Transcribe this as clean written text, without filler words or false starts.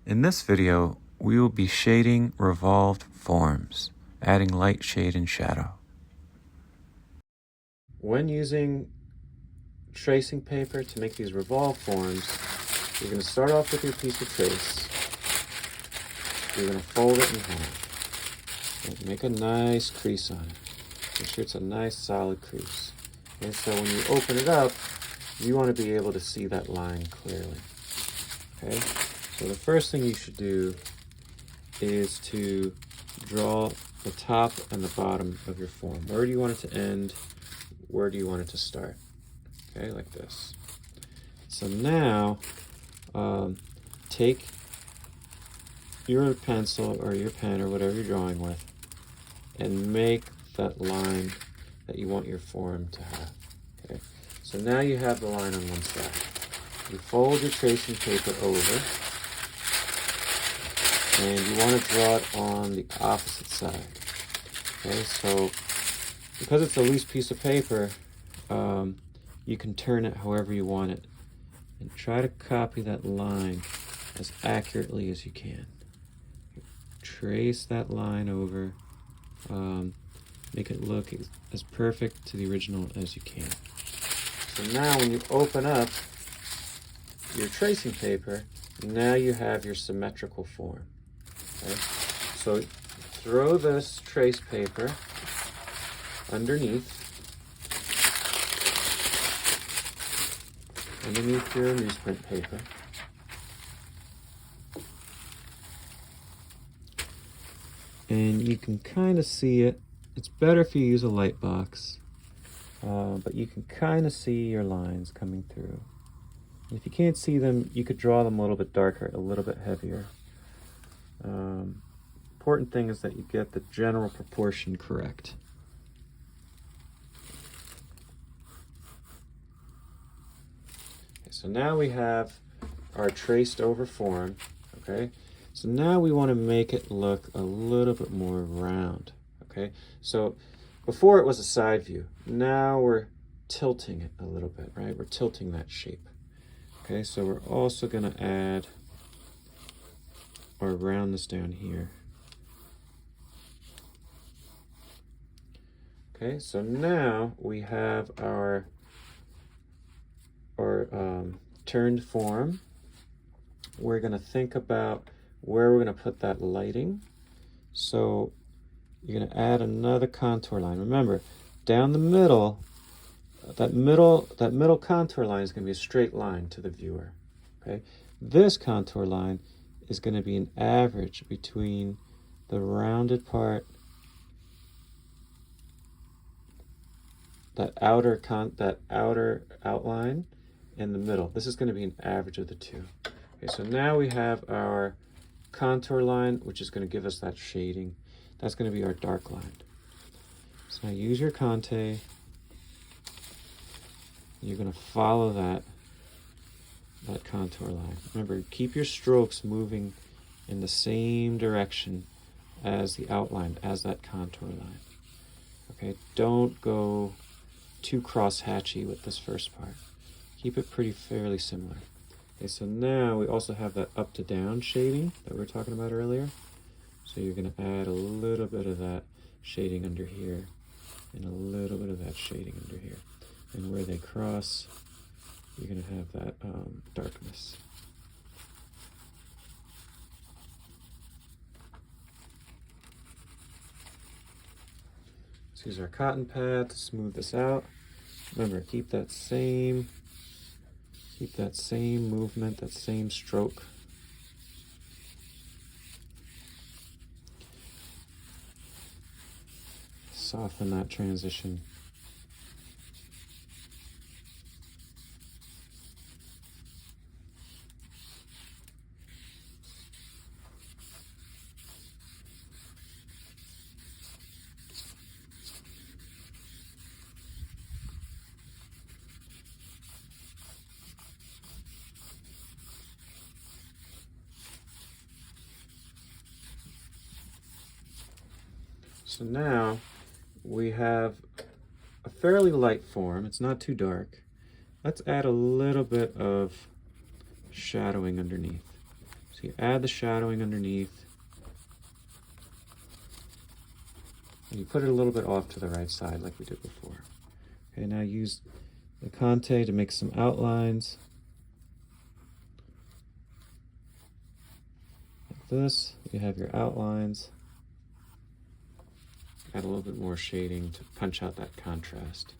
In this video, we will be shading revolved forms, adding light, shade, and shadow. When using tracing paper to make these revolved forms, you're going to start off with your piece of trace. You're going to fold it in half. And make a nice crease on it. Make sure it's a nice solid crease. And so when you open it up, you want to be able to see that line clearly. Okay? So the first thing you should do is to draw the top and the bottom of your form. Where do you want it to end? Where do you want it to start? Okay, like this. So now, take your pencil or your pen or whatever you're drawing with and make that line that you want your form to have. Okay, so now you have the line on one side. You fold your tracing paper over and you want to draw it on the opposite side. Okay, so because it's a loose piece of paper, you can turn it however you want it and try to copy that line as accurately as you can. Trace that line over, make it look as perfect to the original as you can. So now when you open up your tracing paper, now you have your symmetrical form. Okay? So throw this trace paper underneath your newsprint paper. And you can kind of see it. It's better if you use a light box, but you can kind of see your lines coming through. And if you can't see them, you could draw them a little bit darker, a little bit heavier. Important thing is that you get the general proportion correct. So now we have our traced over form, okay? So now we want to make it look a little bit more round, okay? So before it was a side view, now we're tilting it a little bit, right? We're tilting that shape, okay? So we're also going to add or round this down here. Okay, so now we have our turned form. We're going to think about where we're going to put that lighting. So you're going to add another contour line. Remember, down the middle, that middle contour line is going to be a straight line to the viewer. Okay, this contour line is going to be an average between the rounded part, that outer outline, in the middle. This is going to be an average of the two. Okay, so now we have our contour line, which is going to give us that shading. That's going to be our dark line. So now use your Conte. You're going to follow that contour line. Remember, keep your strokes moving in the same direction as the outline, as that contour line. Okay, don't go too cross-hatchy with this first part. Keep it fairly similar. Okay, so now we also have that up to down shading that we were talking about earlier. So you're going to add a little bit of that shading under here and a little bit of that shading under here. And where they cross, you're going to have that darkness. Let's use our cotton pad to smooth this out. Remember, keep that same movement, that same stroke. Soften that transition. So now we have a fairly light form. It's not too dark. Let's add a little bit of shadowing underneath. So So you add the shadowing underneath, and you put it a little bit off to the right side like we did before. Okay, now use the Conte to make some outlines. Like this, you have your outlines. Add a little bit more shading to punch out that contrast.